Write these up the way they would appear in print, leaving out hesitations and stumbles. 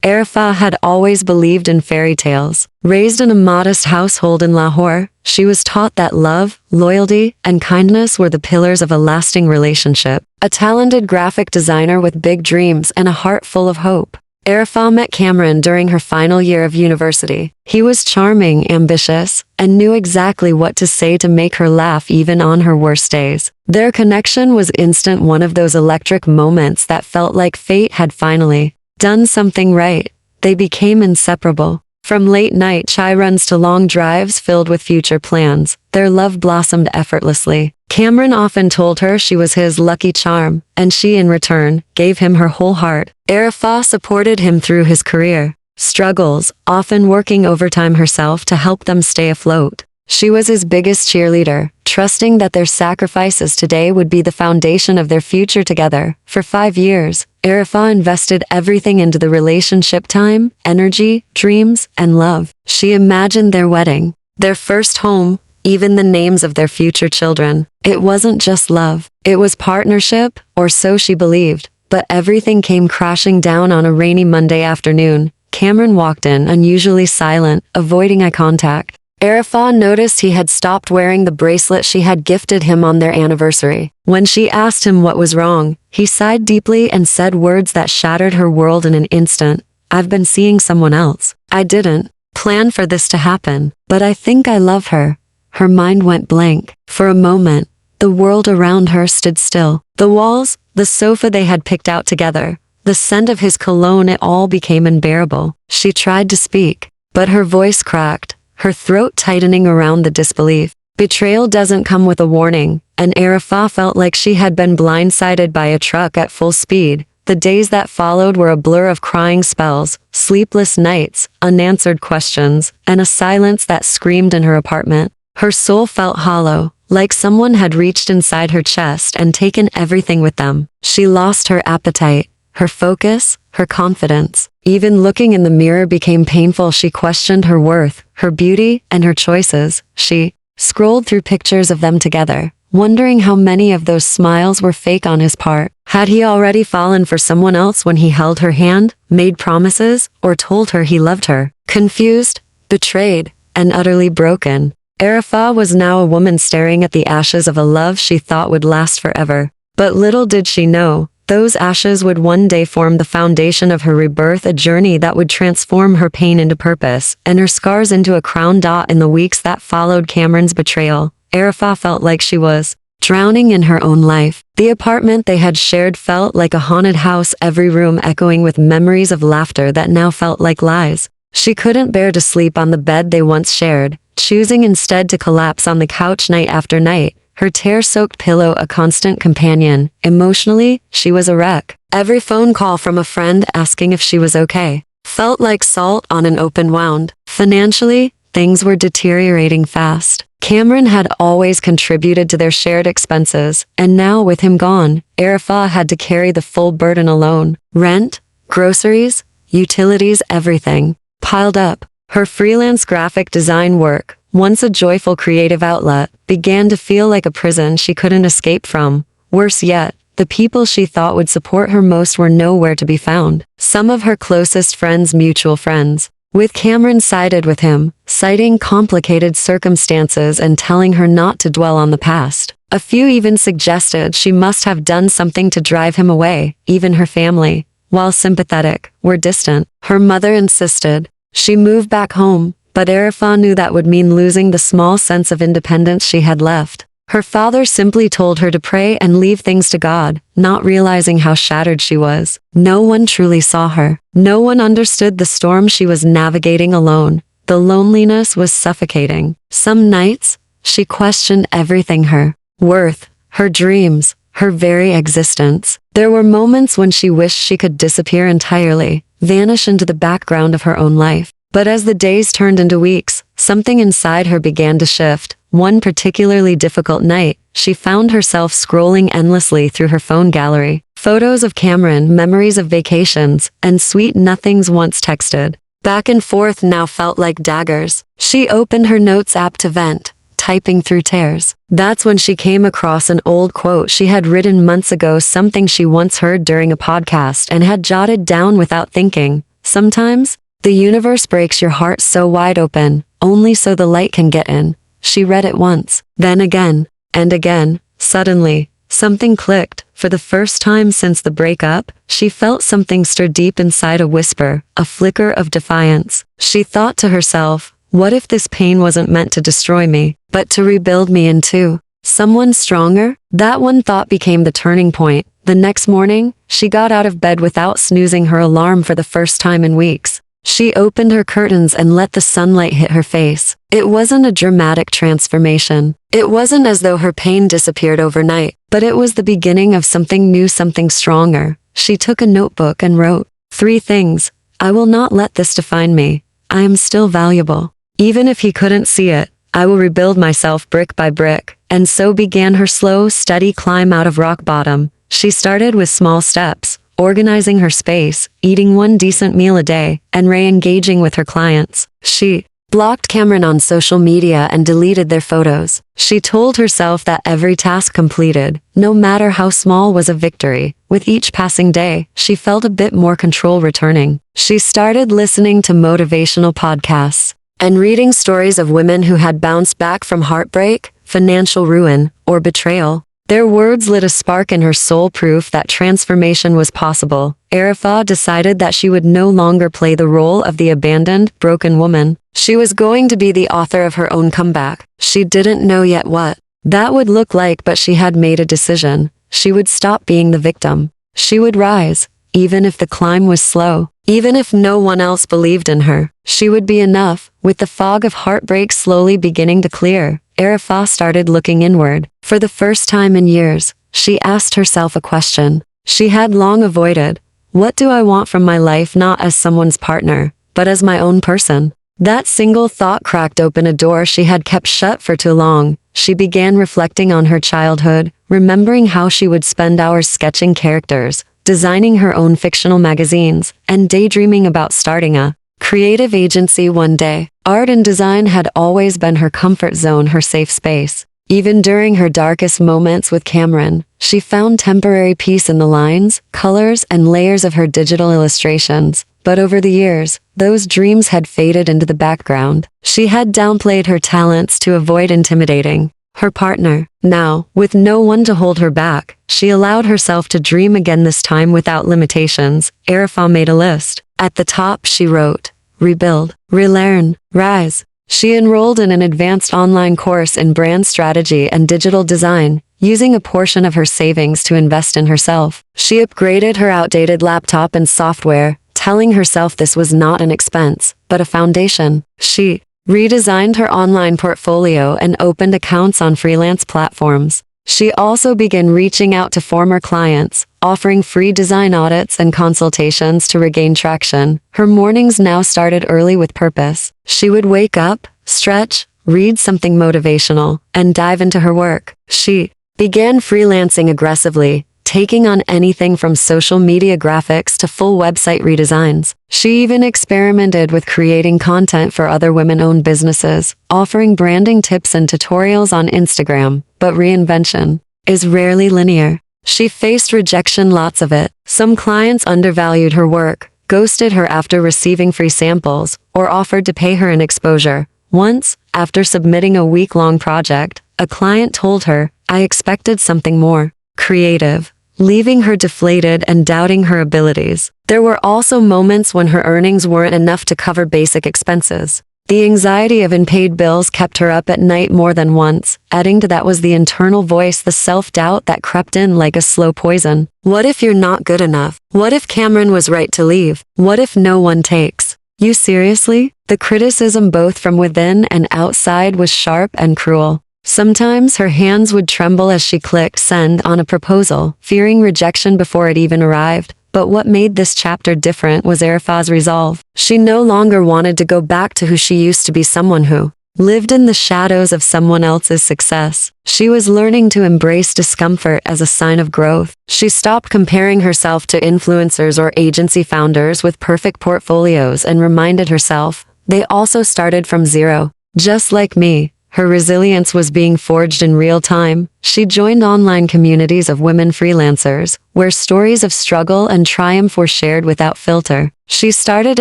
Arafah had always believed in fairy tales. Raised in a modest household in Lahore, she was taught that love, loyalty, and kindness were the pillars of a lasting relationship. A talented graphic designer with big dreams and a heart full of hope, Arafah met Cameron during her final year of university. He was charming, ambitious, and knew exactly what to say to make her laugh even on her worst days. Their connection was instant, one of those electric moments that felt like fate had finally done something right. They became inseparable. From late-night chai runs to long drives filled with future plans, their love blossomed effortlessly. Cameron often told her she was his lucky charm, and she, in return, gave him her whole heart. Arafah supported him through his career struggles, often working overtime herself to help them stay afloat. She was his biggest cheerleader, trusting that their sacrifices today would be the foundation of their future together. For 5 years, Arafah invested everything into the relationship: time, energy, dreams, and love. She imagined their wedding, their first home, even the names of their future children. It wasn't just love, it was partnership, or so she believed. But everything came crashing down on a rainy Monday afternoon. Cameron walked in, unusually silent, avoiding eye contact. Arafah noticed he had stopped wearing the bracelet she had gifted him on their anniversary. When she asked him what was wrong, he sighed deeply and said words that shattered her world in an instant. "I've been seeing someone else. I didn't plan for this to happen, but I think I love her." Her mind went blank. For a moment, the world around her stood still. The walls, the sofa they had picked out together, the scent of his cologne, it all became unbearable. She tried to speak, but her voice cracked, her throat tightening around the disbelief. Betrayal doesn't come with a warning, and Arafah felt like she had been blindsided by a truck at full speed. The days that followed were a blur of crying spells, sleepless nights, unanswered questions, and a silence that screamed in her apartment. Her soul felt hollow, like someone had reached inside her chest and taken everything with them. She lost her appetite, her focus, her confidence. Even looking in the mirror became painful. She questioned her worth, her beauty, and her choices. She scrolled through pictures of them together, wondering how many of those smiles were fake on his part. Had he already fallen for someone else when he held her hand, made promises, or told her he loved her? Confused, betrayed, and utterly broken, Arafah was now a woman staring at the ashes of a love she thought would last forever. But little did she know, those ashes would one day form the foundation of her rebirth, a journey that would transform her pain into purpose, and her scars into a crown. In the weeks that followed Cameron's betrayal, Arafah felt like she was drowning in her own life. The apartment they had shared felt like a haunted house, every room echoing with memories of laughter that now felt like lies. She couldn't bear to sleep on the bed they once shared, choosing instead to collapse on the couch night after night, her tear-soaked pillow a constant companion. Emotionally, she was a wreck. Every phone call from a friend asking if she was okay felt like salt on an open wound. Financially, things were deteriorating fast. Cameron had always contributed to their shared expenses, and now with him gone, Arafah had to carry the full burden alone. Rent, groceries, utilities, everything piled up. Her freelance graphic design work, once a joyful creative outlet, began to feel like a prison she couldn't escape from. Worse yet, the people she thought would support her most were nowhere to be found. Some of her closest friends, mutual friends, with Cameron, sided with him, citing complicated circumstances and telling her not to dwell on the past. A few even suggested she must have done something to drive him away. Even her family, while sympathetic, were distant. Her mother insisted she move back home, but Arafah knew that would mean losing the small sense of independence she had left. Her father simply told her to pray and leave things to God, not realizing how shattered she was. No one truly saw her. No one understood the storm she was navigating alone. The loneliness was suffocating. Some nights, she questioned everything: her worth, her dreams, her very existence. There were moments when she wished she could disappear entirely, vanish into the background of her own life. But as the days turned into weeks, something inside her began to shift. One particularly difficult night, she found herself scrolling endlessly through her phone gallery. Photos of Cameron, memories of vacations, and sweet nothings once texted. Back and forth now felt like daggers. She opened her notes app to vent, typing through tears. That's when she came across an old quote she had written months ago, something she once heard during a podcast and had jotted down without thinking. Sometimes, the universe breaks your heart so wide open, only so the light can get in. She read it once, then again, and again. Suddenly, something clicked. For the first time since the breakup, she felt something stir deep inside, a whisper, a flicker of defiance. She thought to herself, what if this pain wasn't meant to destroy me, but to rebuild me into someone stronger? That one thought became the turning point. The next morning, she got out of bed without snoozing her alarm for the first time in weeks. She opened her curtains and let the sunlight hit her face. It wasn't a dramatic transformation. It wasn't as though her pain disappeared overnight, but it was the beginning of something new, something stronger. She took a notebook and wrote 3 things. I will not let this define me. I am still valuable. Even if he couldn't see it, I will rebuild myself brick by brick. And so began her slow, steady climb out of rock bottom. She started with small steps, organizing her space, eating 1 decent meal a day, and re-engaging with her clients. She blocked Cameron on social media and deleted their photos. She told herself that every task completed, no matter how small, was a victory. With each passing day, she felt a bit more control returning. She started listening to motivational podcasts and reading stories of women who had bounced back from heartbreak, financial ruin, or betrayal. Their words lit a spark in her soul, proof that transformation was possible. Arifah decided that she would no longer play the role of the abandoned, broken woman. She was going to be the author of her own comeback. She didn't know yet what that would look like, but she had made a decision. She would stop being the victim. She would rise, even if the climb was slow. Even if no one else believed in her, she would be enough. With the fog of heartbreak slowly beginning to clear, Arifah started looking inward. For the first time in years, she asked herself a question she had long avoided. What do I want from my life, not as someone's partner, but as my own person? That single thought cracked open a door she had kept shut for too long. She began reflecting on her childhood, remembering how she would spend hours sketching characters, designing her own fictional magazines, and daydreaming about starting a creative agency one day. Art and design had always been her comfort zone, her safe space. Even during her darkest moments with Cameron, she found temporary peace in the lines, colors, and layers of her digital illustrations. But over the years, those dreams had faded into the background. She had downplayed her talents to avoid intimidating her partner. Now, with no one to hold her back, she allowed herself to dream again, this time without limitations. Arifah made a list. At the top she wrote, rebuild, relearn, rise. She enrolled in an advanced online course in brand strategy and digital design, using a portion of her savings to invest in herself. She upgraded her outdated laptop and software, telling herself this was not an expense, but a foundation. She redesigned her online portfolio and opened accounts on freelance platforms. She also began reaching out to former clients, offering free design audits and consultations to regain traction. Her mornings now started early with purpose. She would wake up, stretch, read something motivational, and dive into her work. She began freelancing aggressively, taking on anything from social media graphics to full website redesigns. She even experimented with creating content for other women-owned businesses, offering branding tips and tutorials on Instagram. But reinvention is rarely linear. She faced rejection, lots of it. Some clients undervalued her work, ghosted her after receiving free samples, or offered to pay her an exposure. Once, after submitting a week-long project, a client told her, "I expected something more creative," leaving her deflated and doubting her abilities. There were also moments when her earnings weren't enough to cover basic expenses. The anxiety of unpaid bills kept her up at night more than once. Adding to that was the internal voice, the self-doubt that crept in like a slow poison. What if you're not good enough? What if Cameron was right to leave? What if no one takes you seriously? The criticism, both from within and outside, was sharp and cruel. Sometimes her hands would tremble as she clicked send on a proposal, fearing rejection before it even arrived. But what made this chapter different was Arifah's resolve. She no longer wanted to go back to who she used to be, someone who lived in the shadows of someone else's success. She was learning to embrace discomfort as a sign of growth. She stopped comparing herself to influencers or agency founders with perfect portfolios and reminded herself, they also started from zero. Just like me. her resilience was being forged in real time. She joined online communities of women freelancers, where stories of struggle and triumph were shared without filter. She started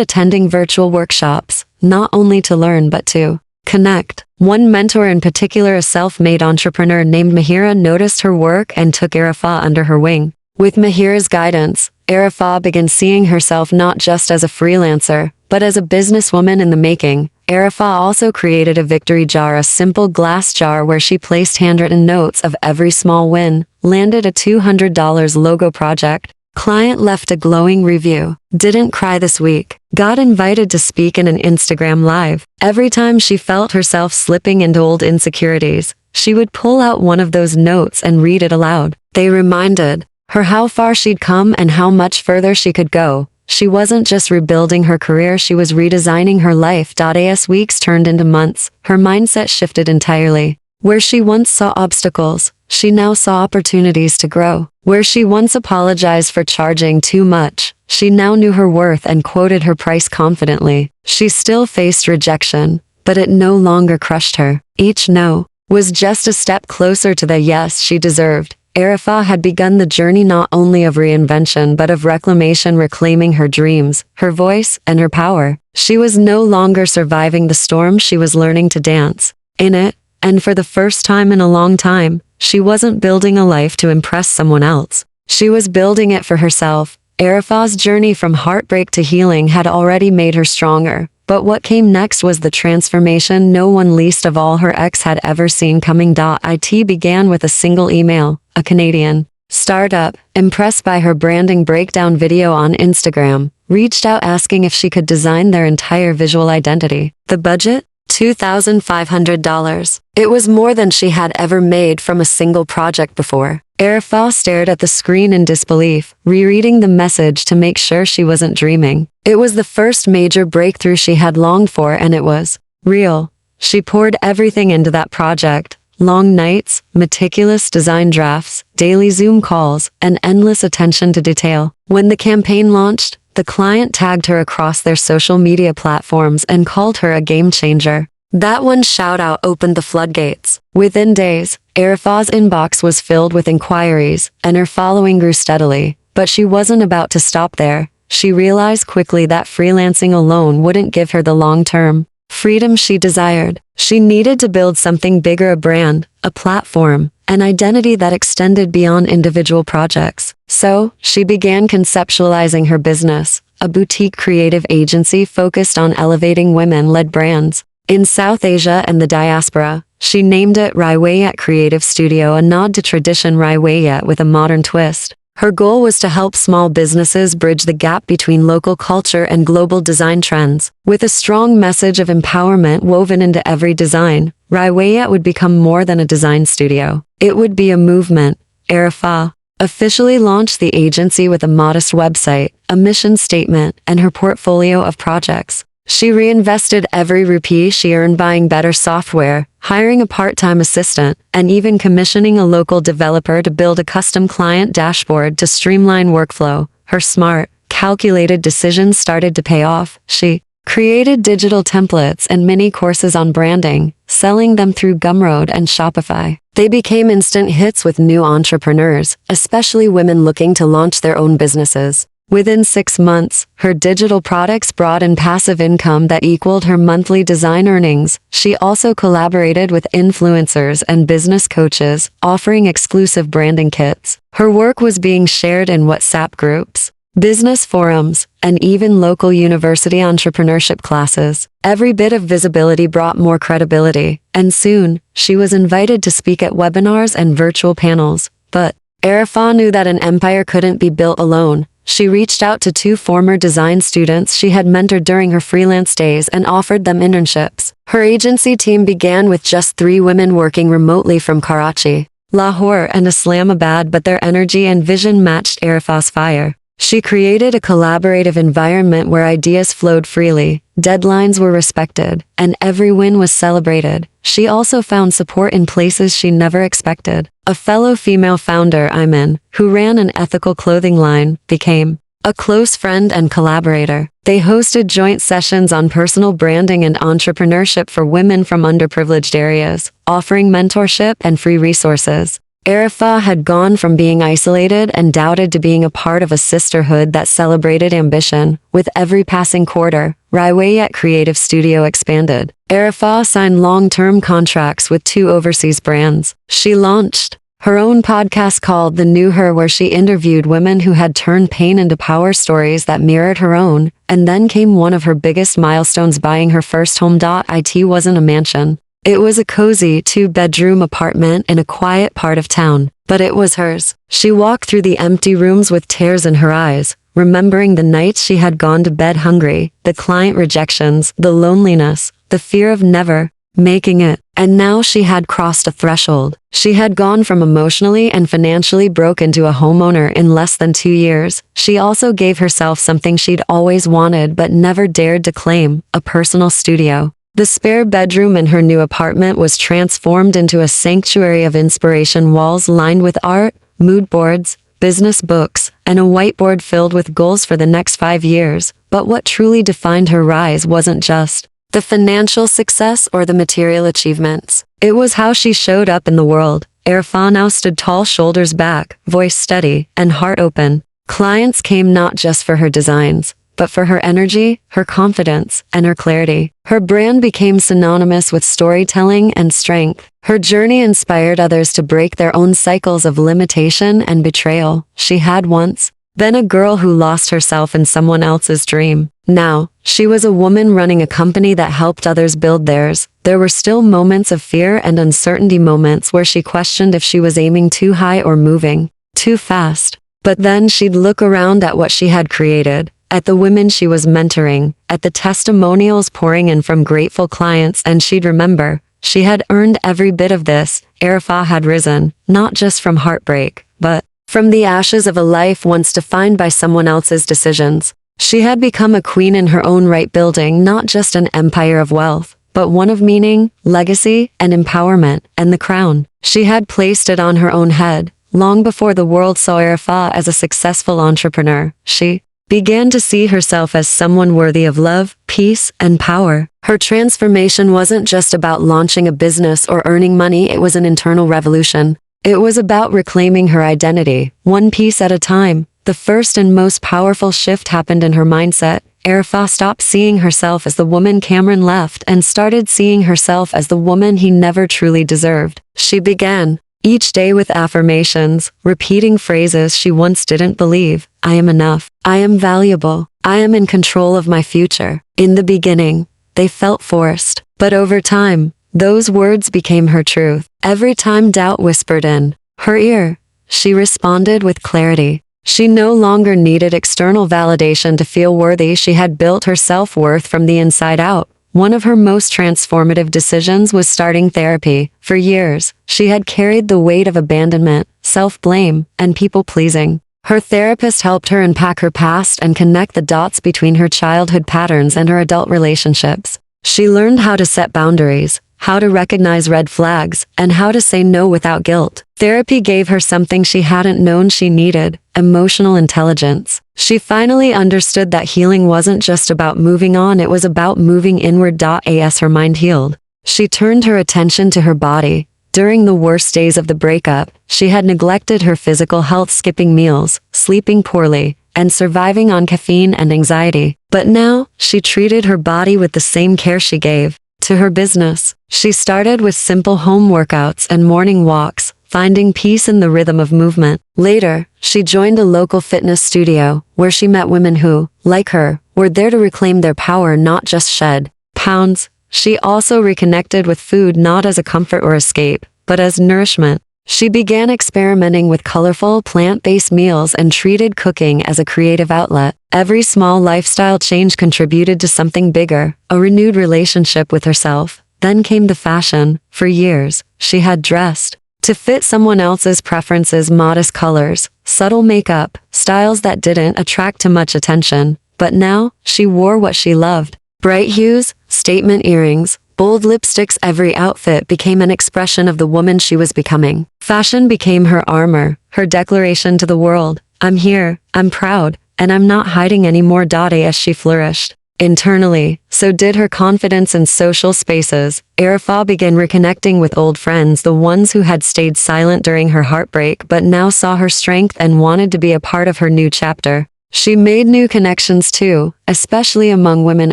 attending virtual workshops, not only to learn but to connect. One mentor in particular, a self-made entrepreneur named Mahira, noticed her work and took Arafah under her wing. With Mahira's guidance, Arafah began seeing herself not just as a freelancer, but as a businesswoman in the making. Arafah also created a victory jar, a simple glass jar where she placed handwritten notes of every small win, landed a $200 logo project. Client left a glowing review. Didn't cry this week. Got invited to speak in an Instagram live. Every time she felt herself slipping into old insecurities, she would pull out one of those notes and read it aloud. They reminded her how far she'd come and how much further she could go. She wasn't just rebuilding her career, she was redesigning her life. As weeks turned into months, her mindset shifted entirely. Where she once saw obstacles, she now saw opportunities to grow. Where she once apologized for charging too much, she now knew her worth and quoted her price confidently. She still faced rejection, but it no longer crushed her. Each no was just a step closer to the yes she deserved. Arafah had begun the journey not only of reinvention but of reclamation, reclaiming her dreams, her voice, and her power. She was no longer surviving the storm, she was learning to dance in it, and for the first time in a long time, she wasn't building a life to impress someone else. She was building it for herself. Arafah's journey from heartbreak to healing had already made her stronger, but what came next was the transformation no one, least of all her ex, had ever seen coming. It began with a single email. A Canadian startup, impressed by her branding breakdown video on Instagram, reached out asking if she could design their entire visual identity. The budget? $2,500. It was more than she had ever made from a single project before. Arafah stared at the screen in disbelief, rereading the message to make sure she wasn't dreaming. It was the first major breakthrough she had longed for, and it was real. She poured everything into that project. Long nights, meticulous design drafts, daily Zoom calls, and endless attention to detail. When the campaign launched, the client tagged her across their social media platforms and called her a game changer. That one shout-out opened the floodgates. Within days, Arafah's inbox was filled with inquiries, and her following grew steadily. But she wasn't about to stop there. She realized quickly that freelancing alone wouldn't give her the long-term freedom she desired. She needed to build something bigger, a brand, a platform, an identity that extended beyond individual projects. So, she began conceptualizing her business, a boutique creative agency focused on elevating women-led brands. In South Asia and the diaspora, she named it Riwayat Creative Studio, a nod to tradition Riwayat with a modern twist. Her goal was to help small businesses bridge the gap between local culture and global design trends. With a strong message of empowerment woven into every design, Riwayat would become more than a design studio. It would be a movement. Arafah officially launched the agency with a modest website, a mission statement, and her portfolio of projects. She reinvested every rupee she earned buying better software, hiring a part-time assistant, and even commissioning a local developer to build a custom client dashboard to streamline workflow. Her smart, calculated decisions started to pay off. She created digital templates and mini courses on branding, selling them through Gumroad and Shopify. They became instant hits with new entrepreneurs, especially women looking to launch their own businesses. Within 6 months, her digital products brought in passive income that equaled her monthly design earnings. She also collaborated with influencers and business coaches, offering exclusive branding kits. Her work was being shared in WhatsApp groups, business forums, and even local university entrepreneurship classes. Every bit of visibility brought more credibility, and soon, she was invited to speak at webinars and virtual panels. But Arafah knew that an empire couldn't be built alone. She reached out to 2 former design students she had mentored during her freelance days and offered them internships. Her agency team began with just 3 women working remotely from Karachi, Lahore, and Islamabad, but their energy and vision matched Arafah's fire. She created a collaborative environment where ideas flowed freely, deadlines were respected, and every win was celebrated. She also found support in places she never expected. A fellow female founder, Iman, who ran an ethical clothing line, became a close friend and collaborator. They hosted joint sessions on personal branding and entrepreneurship for women from underprivileged areas, offering mentorship and free resources. Arifah had gone from being isolated and doubted to being a part of a sisterhood that celebrated ambition. With every passing quarter, Riwayat Creative Studio expanded. Arifah signed long-term contracts with 2 overseas brands. She launched her own podcast called The New Her, where she interviewed women who had turned pain into power, stories that mirrored her own. And then came one of her biggest milestones, buying her first home. It wasn't a mansion. It was a cozy 2-bedroom apartment in a quiet part of town, but it was hers. She walked through the empty rooms with tears in her eyes, remembering the nights she had gone to bed hungry, the client rejections, the loneliness, the fear of never making it. And now she had crossed a threshold. She had gone from emotionally and financially broke into a homeowner in less than 2 years. She also gave herself something she'd always wanted but never dared to claim: a personal studio. The spare bedroom in her new apartment was transformed into a sanctuary of inspiration, walls lined with art, mood boards, business books, and a whiteboard filled with goals for the next 5 years. But what truly defined her rise wasn't just the financial success or the material achievements. It was how she showed up in the world. Arifah now stood tall, shoulders back, voice steady, and heart open. Clients came not just for her designs, but for her energy, her confidence, and her clarity. Her brand became synonymous with storytelling and strength. Her journey inspired others to break their own cycles of limitation and betrayal. She had once been a girl who lost herself in someone else's dream. Now, she was a woman running a company that helped others build theirs. There were still moments of fear and uncertainty, moments where she questioned if she was aiming too high or moving too fast. But then she'd look around at what she had created, at the women she was mentoring, at the testimonials pouring in from grateful clients, and she'd remember, she had earned every bit of this. Arifah had risen, not just from heartbreak, but from the ashes of a life once defined by someone else's decisions. She had become a queen in her own right, building not just an empire of wealth, but one of meaning, legacy, and empowerment. And the crown, she had placed it on her own head. Long before the world saw Arifah as a successful entrepreneur, she began to see herself as someone worthy of love, peace, and power. Her transformation wasn't just about launching a business or earning money, it was an internal revolution. It was about reclaiming her identity, one piece at a time. The first and most powerful shift happened in her mindset. Arifah stopped seeing herself as the woman Cameron left and started seeing herself as the woman he never truly deserved. She began each day with affirmations, repeating phrases she once didn't believe. I am enough. I am valuable. I am in control of my future. In the beginning, they felt forced, but over time, those words became her truth. Every time doubt whispered in her ear, she responded with clarity. She no longer needed external validation to feel worthy. She had built her self-worth from the inside out. One of her most transformative decisions was starting therapy. For years, she had carried the weight of abandonment, self-blame, and people-pleasing. Her therapist helped her unpack her past and connect the dots between her childhood patterns and her adult relationships. She learned how to set boundaries, how to recognize red flags, and how to say no without guilt. Therapy gave her something she hadn't known she needed: emotional intelligence. She finally understood that healing wasn't just about moving on, it was about moving inward. As her mind healed, she turned her attention to her body. During the worst days of the breakup, she had neglected her physical health, skipping meals, sleeping poorly, and surviving on caffeine and anxiety. But now, she treated her body with the same care she gave to her business. She started with simple home workouts and morning walks, finding peace in the rhythm of movement. Later, she joined a local fitness studio, where she met women who, like her, were there to reclaim their power, not just shed pounds. She also reconnected with food not as a comfort or escape, but as nourishment. She began experimenting with colorful, plant-based meals and treated cooking as a creative outlet. Every small lifestyle change contributed to something bigger, a renewed relationship with herself. Then came the fashion. For years, she had dressed to fit someone else's preferences: modest colors, subtle makeup, styles that didn't attract too much attention. But now, she wore what she loved: bright hues, statement earrings, bold lipsticks. Every outfit became an expression of the woman she was becoming. Fashion became her armor, her declaration to the world: I'm here, I'm proud, and I'm not hiding anymore. As she flourished internally, so did her confidence in social spaces. Arafah began reconnecting with old friends, the ones who had stayed silent during her heartbreak but now saw her strength and wanted to be a part of her new chapter. She made new connections too, especially among women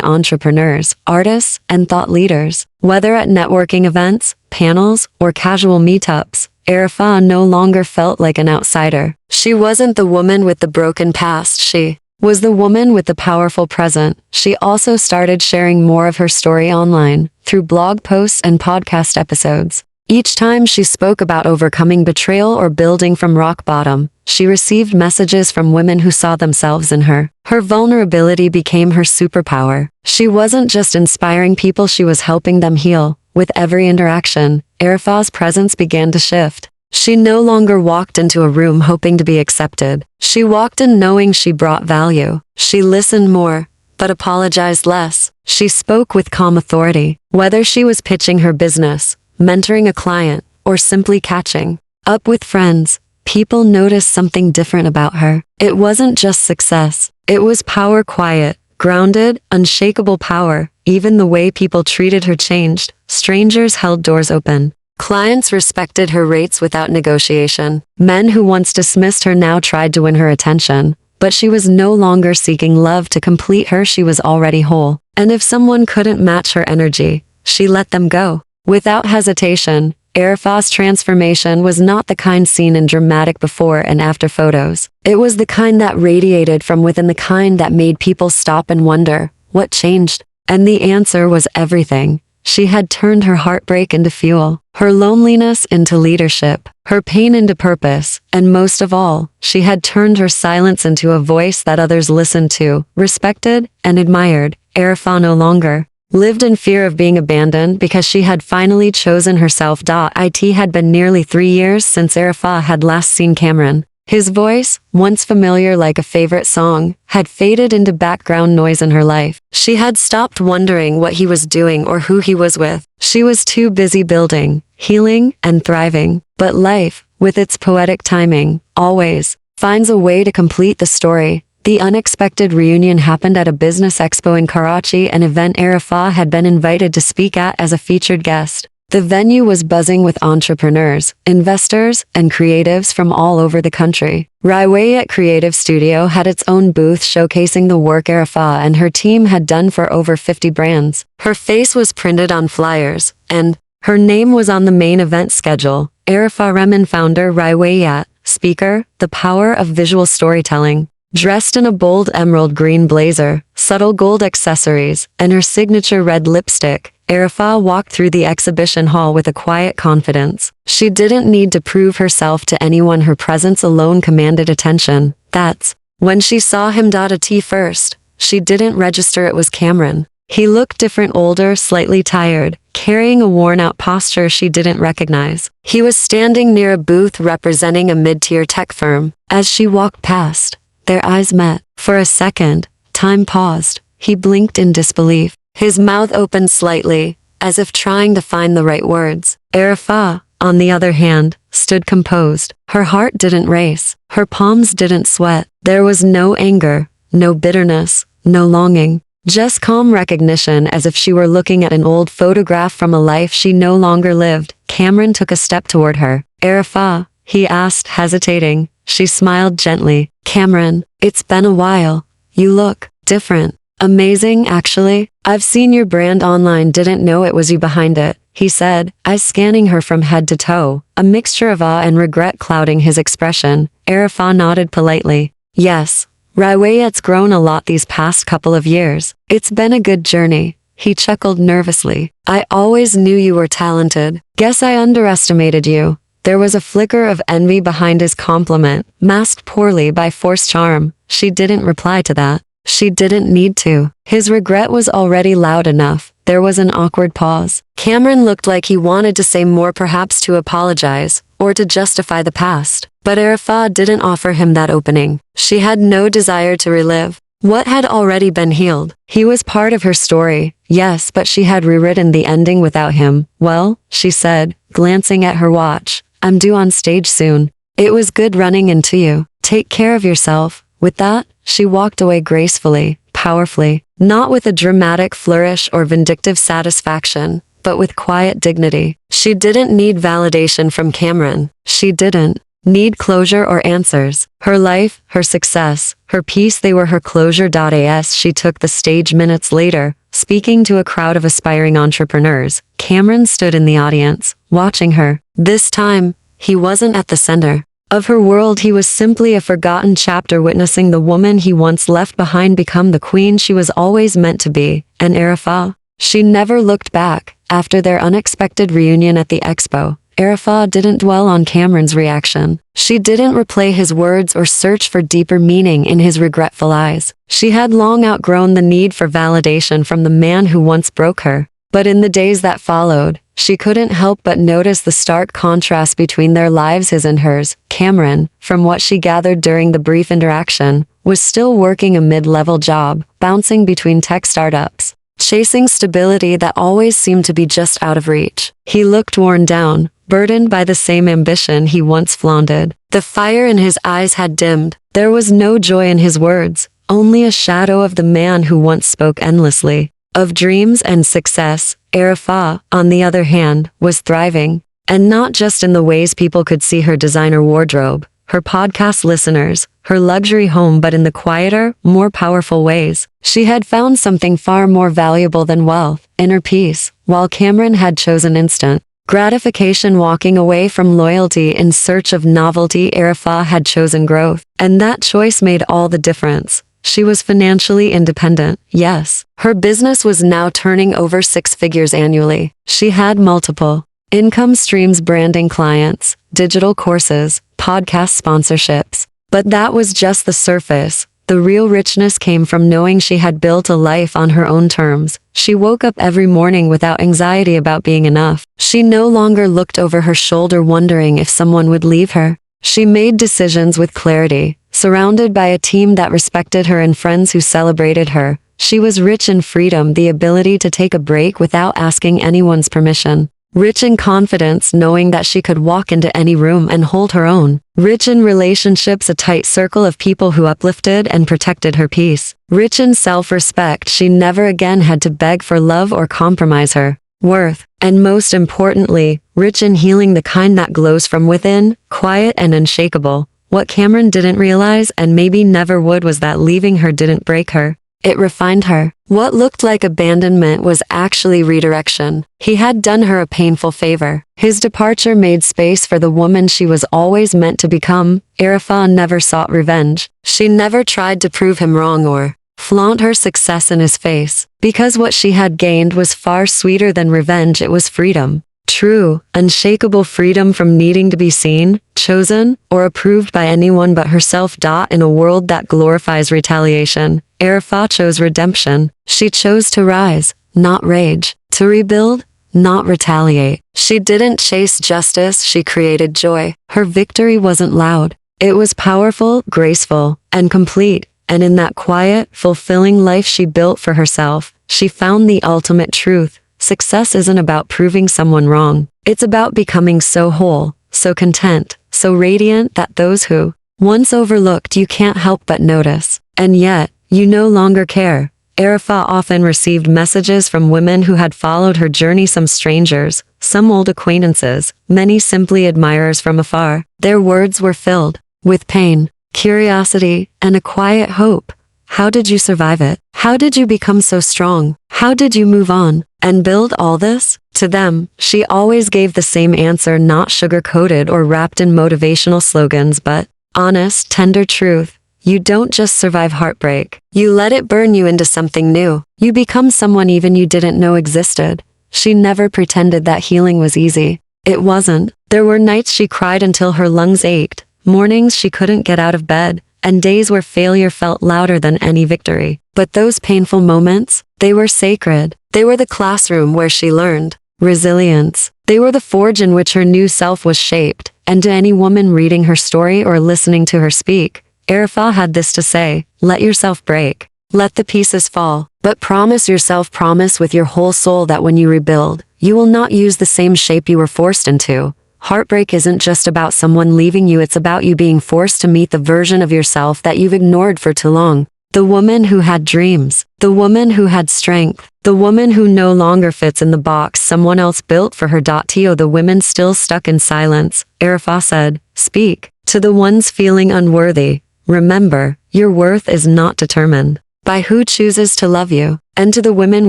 entrepreneurs, artists, and thought leaders. Whether at networking events, panels, or casual meetups, Arafah no longer felt like an outsider. She wasn't the woman with the broken past, she was the woman with the powerful present. She also started sharing more of her story online, through blog posts and podcast episodes. Each time she spoke about overcoming betrayal or building from rock bottom, she received messages from women who saw themselves in her. Her vulnerability became her superpower. She wasn't just inspiring people, she was helping them heal. With every interaction, Arafah's presence began to shift. She no longer walked into a room hoping to be accepted. She walked in knowing she brought value. She listened more, but apologized less. She spoke with calm authority. Whether she was pitching her business, mentoring a client, or simply catching up with friends, people noticed something different about her. It wasn't just success. It was power, quiet, grounded, unshakable power. Even the way people treated her changed. Strangers held doors open. Clients respected her rates without negotiation. Men who once dismissed her now tried to win her attention. But she was no longer seeking love to complete her, she was already whole. And if someone couldn't match her energy, she let them go. Without hesitation, Arafah's transformation was not the kind seen in dramatic before and after photos. It was the kind that radiated from within, the kind that made people stop and wonder, what changed? And the answer was everything. She had turned her heartbreak into fuel, her loneliness into leadership, her pain into purpose, and most of all, she had turned her silence into a voice that others listened to, respected, and admired. Arafah no longer lived in fear of being abandoned because she had finally chosen herself. It had been nearly 3 years since Arafah had last seen Cameron. His voice, once familiar like a favorite song, had faded into background noise in her life. She had stopped wondering what he was doing or who he was with. She was too busy building, healing, and thriving. But life, with its poetic timing, always finds a way to complete the story. The unexpected reunion happened at a business expo in Karachi, an event Arafah had been invited to speak at as a featured guest. The venue was buzzing with entrepreneurs, investors, and creatives from all over the country. Riwayat Creative Studio had its own booth showcasing the work Arafah and her team had done for over 50 brands. Her face was printed on flyers, and her name was on the main event schedule. Arafah Rehman, founder, Riwayat, speaker, the power of visual storytelling. Dressed in a bold emerald green blazer, subtle gold accessories, and her signature red lipstick, Arafah walked through the exhibition hall with a quiet confidence. She didn't need to prove herself to anyone, her presence alone commanded attention. That's when she saw him. At first, she didn't register it was Cameron. He looked different, older, slightly tired, carrying a worn-out posture she didn't recognize. He was standing near a booth representing a mid-tier tech firm. As she walked past, their eyes met. For a second, time paused. He blinked in disbelief. His mouth opened slightly, as if trying to find the right words. Arafah, on the other hand, stood composed. Her heart didn't race. Her palms didn't sweat. There was no anger, no bitterness, no longing. Just calm recognition, as if she were looking at an old photograph from a life she no longer lived. Cameron took a step toward her. Arafah, he asked, hesitating. She smiled gently. Cameron, it's been a while. You look different. Amazing, actually. I've seen your brand online, didn't know it was you behind it, he said, eyes scanning her from head to toe, a mixture of awe and regret clouding his expression. Arafah nodded politely. Yes, Riwayat's grown a lot these past couple of years. It's been a good journey. He chuckled nervously. I always knew you were talented. Guess I underestimated you. There was a flicker of envy behind his compliment, masked poorly by forced charm. She didn't reply to that. She didn't need to. His regret was already loud enough. There was an awkward pause. Cameron looked like he wanted to say more, perhaps to apologize, or to justify the past. But Arafah didn't offer him that opening. She had no desire to relive what had already been healed. He was part of her story, yes, but she had rewritten the ending without him. Well, she said, glancing at her watch, I'm due on stage soon. It was good running into you. Take care of yourself. With that, she walked away gracefully, powerfully, not with a dramatic flourish or vindictive satisfaction, but with quiet dignity. She didn't need validation from Cameron. She didn't need closure or answers. Her life, her success, her peace, they were her closure. As she took the stage minutes later, speaking to a crowd of aspiring entrepreneurs, Cameron stood in the audience, watching her. This time, he wasn't at the center of her world. He was simply a forgotten chapter, witnessing the woman he once left behind become the queen she was always meant to be. And Arafah, she never looked back. After their unexpected reunion at the expo, Arafah didn't dwell on Cameron's reaction. She didn't replay his words or search for deeper meaning in his regretful eyes. She had long outgrown the need for validation from the man who once broke her. But in the days that followed, she couldn't help but notice the stark contrast between their lives, his and hers. Cameron, from what she gathered during the brief interaction, was still working a mid-level job, bouncing between tech startups, chasing stability that always seemed to be just out of reach. He looked worn down, burdened by the same ambition he once flaunted. The fire in his eyes had dimmed. There was no joy in his words, only a shadow of the man who once spoke endlessly of dreams and success. Arafah, on the other hand, was thriving, and not just in the ways people could see: her designer wardrobe, her podcast listeners, her luxury home, but in the quieter, more powerful ways. She had found something far more valuable than wealth: inner peace. While Cameron had chosen instant gratification, walking away from loyalty in search of novelty, Arafah had chosen growth. And that choice made all the difference. She was financially independent, yes. Her business was now turning over 6 figures annually. She had multiple income streams: branding clients, digital courses, podcast sponsorships. But that was just the surface. The real richness came from knowing she had built a life on her own terms. She woke up every morning without anxiety about being enough. She no longer looked over her shoulder wondering if someone would leave her. She made decisions with clarity, surrounded by a team that respected her and friends who celebrated her. She was rich in freedom, the ability to take a break without asking anyone's permission. Rich in confidence, knowing that she could walk into any room and hold her own. Rich in relationships, a tight circle of people who uplifted and protected her peace. Rich in self-respect, she never again had to beg for love or compromise her worth. And most importantly, rich in healing, the kind that glows from within, quiet and unshakable. What Cameron didn't realize, and maybe never would, was that leaving her didn't break her. It refined her. What looked like abandonment was actually redirection. He had done her a painful favor. His departure made space for the woman she was always meant to become. Arafah never sought revenge. She never tried to prove him wrong or flaunt her success in his face. Because what she had gained was far sweeter than revenge. It was freedom. True, unshakable freedom from needing to be seen, chosen, or approved by anyone but herself. In a world that glorifies retaliation, Arafah chose redemption. She chose to rise, not rage; to rebuild, not retaliate. She didn't chase justice, she created joy. Her victory wasn't loud. It was powerful, graceful, and complete. And in that quiet, fulfilling life she built for herself, she found the ultimate truth. Success isn't about proving someone wrong. It's about becoming so whole, so content, so radiant that those who once overlooked you can't help but notice. And yet, you no longer care. Arafah often received messages from women who had followed her journey, some strangers, some old acquaintances, many simply admirers from afar. Their words were filled with pain, curiosity, and a quiet hope. How did you survive it? How did you become so strong? How did you move on and build all this? To them, she always gave the same answer, not sugar-coated or wrapped in motivational slogans, but honest, tender truth. You don't just survive heartbreak. You let it burn you into something new. You become someone even you didn't know existed. She never pretended that healing was easy. It wasn't. There were nights she cried until her lungs ached, mornings she couldn't get out of bed, and days where failure felt louder than any victory. But those painful moments, they were sacred. They were the classroom where she learned resilience. They were the forge in which her new self was shaped. And to any woman reading her story or listening to her speak, Arafah had this to say: let yourself break. Let the pieces fall. But promise yourself, promise with your whole soul, that when you rebuild, you will not use the same shape you were forced into. Heartbreak isn't just about someone leaving you, it's about you being forced to meet the version of yourself that you've ignored for too long. The woman who had dreams. The woman who had strength. The woman who no longer fits in the box someone else built for her. To the women still stuck in silence, Arafah said, speak. To the ones feeling unworthy, remember, your worth is not determined by who chooses to love you. And to the women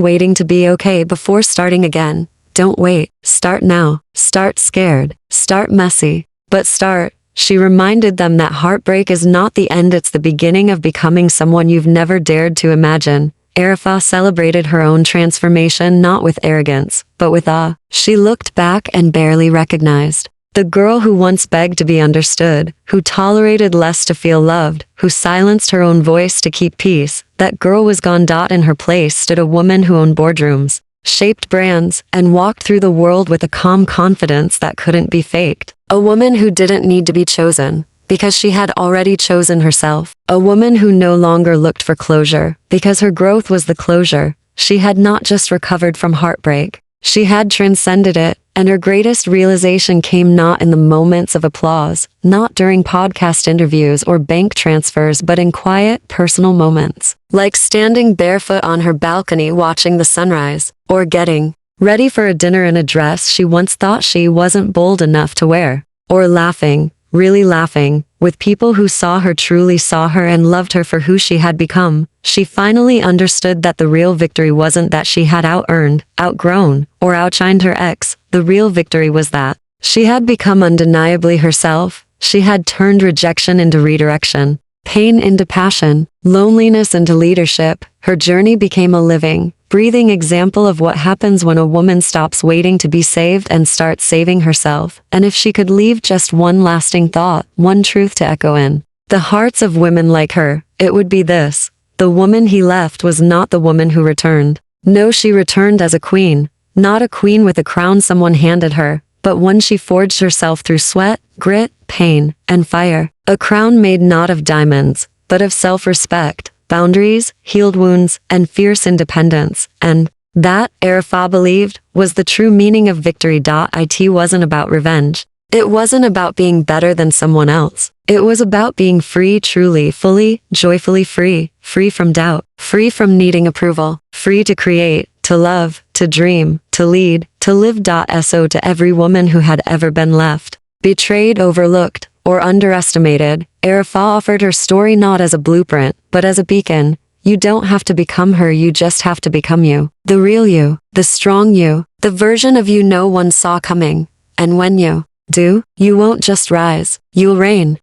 waiting to be okay before starting again, don't wait. Start now. Start scared. Start messy. But start. She reminded them that heartbreak is not the end, it's the beginning of becoming someone you've never dared to imagine. Arafah celebrated her own transformation not with arrogance, but with awe. She looked back and barely recognized the girl who once begged to be understood, who tolerated less to feel loved, who silenced her own voice to keep peace. That girl was gone. In her place stood a woman who owned boardrooms, shaped brands, and walked through the world with a calm confidence that couldn't be faked. A woman who didn't need to be chosen, because she had already chosen herself. A woman who no longer looked for closure, because her growth was the closure. She had not just recovered from heartbreak, she had transcended it, and her greatest realization came not in the moments of applause, not during podcast interviews or bank transfers, but in quiet, personal moments, like standing barefoot on her balcony watching the sunrise, or getting ready for a dinner in a dress she once thought she wasn't bold enough to wear, or laughing, really laughing, with people who saw her, truly saw her, and loved her for who she had become. She finally understood that the real victory wasn't that she had out-earned, outgrown, or outshined her ex. The real victory was that she had become undeniably herself. She had turned rejection into redirection, pain into passion, loneliness into leadership. Her journey became a living, breathing example of what happens when a woman stops waiting to be saved and starts saving herself. And if she could leave just one lasting thought, one truth to echo in the hearts of women like her, it would be this: the woman he left was not the woman who returned. No, she returned as a queen, not a queen with a crown someone handed her, but one she forged herself through sweat, grit, pain, and fire. A crown made not of diamonds, but of self-respect, boundaries, healed wounds, and fierce independence. And that, Arafah believed, was the true meaning of victory. It wasn't about revenge. It wasn't about being better than someone else. It was about being free, truly, fully, joyfully free, free from doubt, free from needing approval, free to create, to love, to dream, to lead, to live. So to every woman who had ever been left, betrayed, overlooked, or underestimated, Arafah offered her story not as a blueprint, but as a beacon. You don't have to become her, you just have to become you. The real you, the strong you, the version of you no one saw coming. And when you do, you won't just rise, you'll reign.